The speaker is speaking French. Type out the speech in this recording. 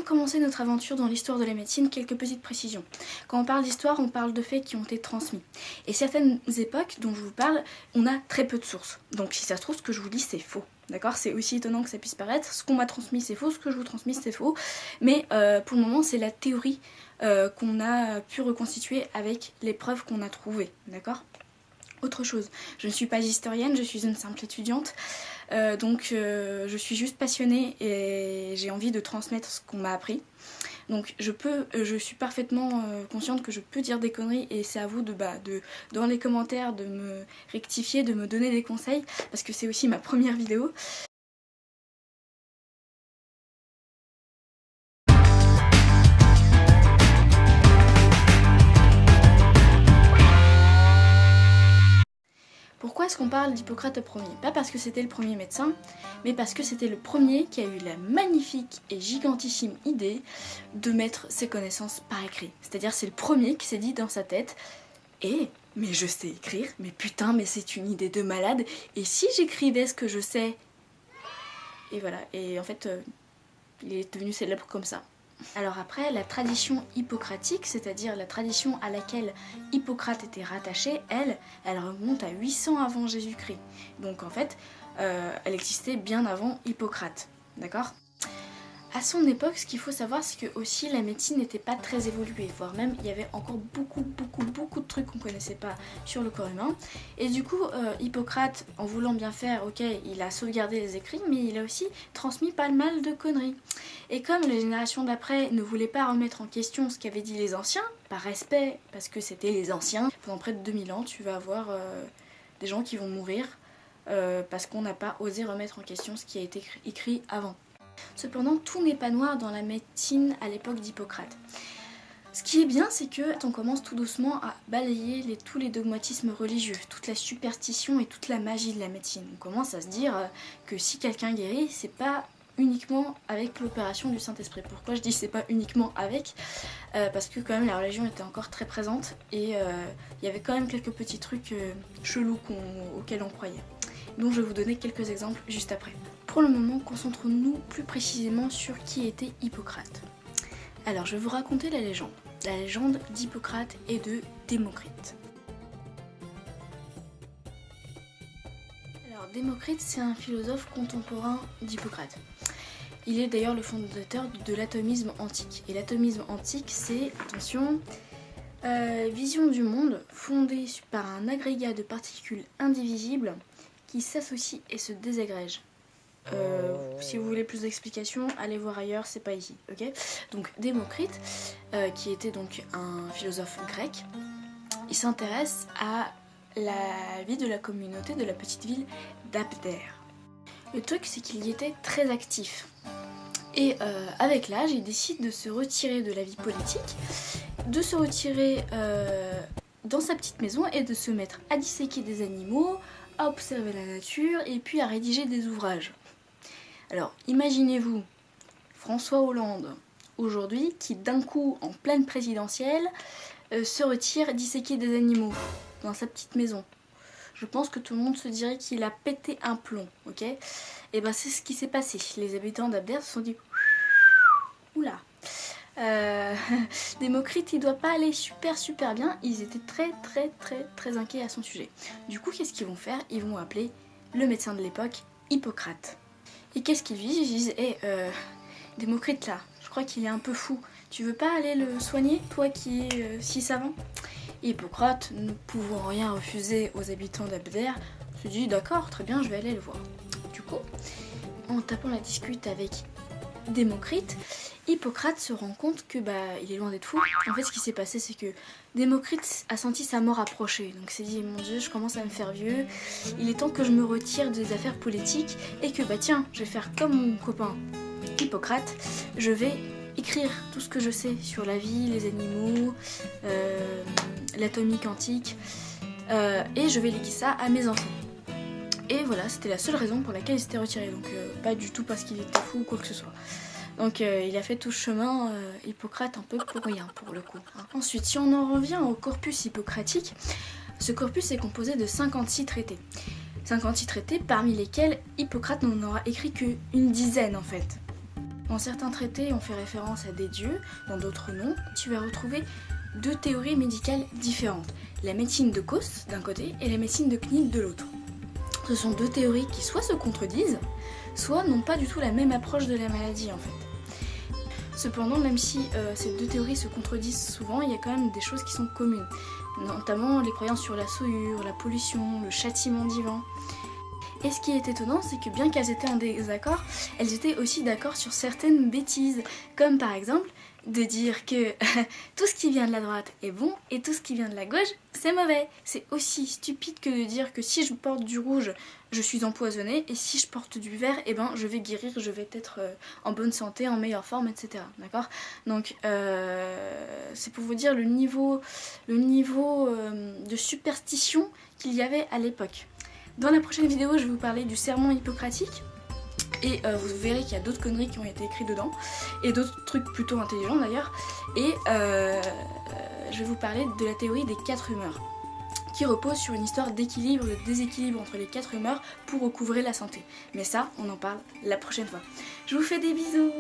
commencer notre aventure dans l'histoire de la médecine, quelques petites précisions. Quand on parle d'histoire, on parle de faits qui ont été transmis. Et certaines époques dont je vous parle, on a très peu de sources. Donc si ça se trouve, ce que je vous dis, c'est faux. D'accord? C'est aussi étonnant que ça puisse paraître. Ce qu'on m'a transmis, c'est faux. Ce que je vous transmis, c'est faux. Mais pour le moment, c'est la théorie qu'on a pu reconstituer avec les preuves qu'on a trouvées. D'accord? Autre chose, je ne suis pas historienne, je suis une simple étudiante, donc je suis juste passionnée et j'ai envie de transmettre ce qu'on m'a appris. Donc je suis parfaitement consciente que je peux dire des conneries et c'est à vous dans les commentaires de me rectifier, de me donner des conseils, parce que c'est aussi ma première vidéo. Pourquoi est-ce qu'on parle d'Hippocrate premier? Pas parce que c'était le premier médecin, mais parce que c'était le premier qui a eu la magnifique et gigantissime idée de mettre ses connaissances par écrit. C'est-à-dire c'est le premier qui s'est dit dans sa tête « mais je sais écrire, mais putain, mais c'est une idée de malade, et si j'écrivais ce que je sais ?» Et voilà, et en fait, il est devenu célèbre comme ça. Alors après, la tradition hippocratique, c'est-à-dire la tradition à laquelle Hippocrate était rattaché, elle remonte à 800 avant Jésus-Christ. Donc en fait, elle existait bien avant Hippocrate, d'accord ? À son époque, ce qu'il faut savoir, c'est que aussi la médecine n'était pas très évoluée, voire même il y avait encore beaucoup de trucs qu'on connaissait pas sur le corps humain. Et du coup, Hippocrate, en voulant bien faire, ok, il a sauvegardé les écrits, mais il a aussi transmis pas mal de conneries. Et comme les générations d'après ne voulaient pas remettre en question ce qu'avaient dit les anciens, par respect, parce que c'était les anciens, pendant près de 2000 ans, tu vas avoir des gens qui vont mourir parce qu'on n'a pas osé remettre en question ce qui a été écrit avant. Cependant, tout n'est pas noir dans la médecine à l'époque d'Hippocrate. Ce qui est bien, c'est que on commence tout doucement à balayer tous les dogmatismes religieux, toute la superstition et toute la magie de la médecine. On commence à se dire que si quelqu'un guérit, c'est pas uniquement avec l'opération du Saint-Esprit. Pourquoi je dis c'est pas uniquement avec parce que quand même la religion était encore très présente et il y avait quand même quelques petits trucs chelous auxquels on croyait. Donc je vais vous donner quelques exemples juste après. Pour le moment, concentrons-nous plus précisément sur qui était Hippocrate. Alors, je vais vous raconter la légende d'Hippocrate et de Démocrite. Alors, Démocrite, c'est un philosophe contemporain d'Hippocrate. Il est d'ailleurs le fondateur de l'atomisme antique. Et l'atomisme antique, c'est, attention, vision du monde fondée par un agrégat de particules indivisibles qui s'associent et se désagrègent. Si vous voulez plus d'explications, allez voir ailleurs, c'est pas ici, ok? Donc Démocrite, qui était donc un philosophe grec, il s'intéresse à la vie de la communauté de la petite ville d'Abdère. Le truc, c'est qu'il y était très actif. Et avec l'âge, il décide de se retirer de la vie politique, de se retirer dans sa petite maison et de se mettre à disséquer des animaux, à observer la nature et puis à rédiger des ouvrages. Alors, imaginez-vous François Hollande, aujourd'hui, qui d'un coup, en pleine présidentielle, se retire disséquer des animaux dans sa petite maison. Je pense que tout le monde se dirait qu'il a pété un plomb, ok? Et ben c'est ce qui s'est passé. Les habitants d'Abdère se sont dit oula, Démocrite il doit pas aller super bien. Ils étaient très inquiets à son sujet. Du coup, qu'est-ce qu'ils vont faire? Ils vont appeler le médecin de l'époque, Hippocrate. Et qu'est-ce qu'ils lui disent? Ils disent Démocrite là, je crois qu'il est un peu fou. Tu veux pas aller le soigner, toi qui es si savant? Et Hippocrate, ne pouvant rien refuser aux habitants d'Abdère, se dit d'accord, très bien, je vais aller le voir. Du coup, en tapant la discute avec Démocrite, Hippocrate se rend compte que il est loin d'être fou. En fait, ce qui s'est passé, c'est que Démocrite a senti sa mort approcher. Donc s'est dit, mon Dieu, je commence à me faire vieux. Il est temps que je me retire des affaires politiques et que tiens, je vais faire comme mon copain Hippocrate. Je vais écrire tout ce que je sais sur la vie, les animaux, l'atomique quantique, et je vais léguer ça à mes enfants. Et voilà, c'était la seule raison pour laquelle il s'était retiré. Donc pas du tout parce qu'il était fou ou quoi que ce soit. Donc il a fait tout ce chemin, Hippocrate, un peu pour rien pour le coup. Ensuite, si on en revient au corpus hippocratique, ce corpus est composé de 56 traités. 56 traités parmi lesquels Hippocrate n'en aura écrit qu'une dizaine en fait. Dans certains traités, on fait référence à des dieux, dans d'autres non. Tu vas retrouver deux théories médicales différentes. La médecine de Kos d'un côté et la médecine de Knit de l'autre. Ce sont deux théories qui soit se contredisent, soit n'ont pas du tout la même approche de la maladie en fait. Cependant, même si ces deux théories se contredisent souvent, il y a quand même des choses qui sont communes. Notamment les croyances sur la souillure, la pollution, le châtiment divin. Et ce qui est étonnant, c'est que bien qu'elles étaient en désaccord, elles étaient aussi d'accord sur certaines bêtises, comme par exemple de dire que tout ce qui vient de la droite est bon et tout ce qui vient de la gauche c'est mauvais. C'est aussi stupide que de dire que si je porte du rouge, je suis empoisonnée et si je porte du vert, eh ben je vais guérir, je vais être en bonne santé, en meilleure forme, etc. D'accord ? Donc c'est pour vous dire le niveau de superstition qu'il y avait à l'époque. Dans la prochaine vidéo, je vais vous parler du sermon hippocratique. Et vous verrez qu'il y a d'autres conneries qui ont été écrites dedans. Et d'autres trucs plutôt intelligents d'ailleurs. Et je vais vous parler de la théorie des 4 humeurs. Qui repose sur une histoire d'équilibre, de déséquilibre entre les 4 humeurs pour recouvrer la santé. Mais ça, on en parle la prochaine fois. Je vous fais des bisous.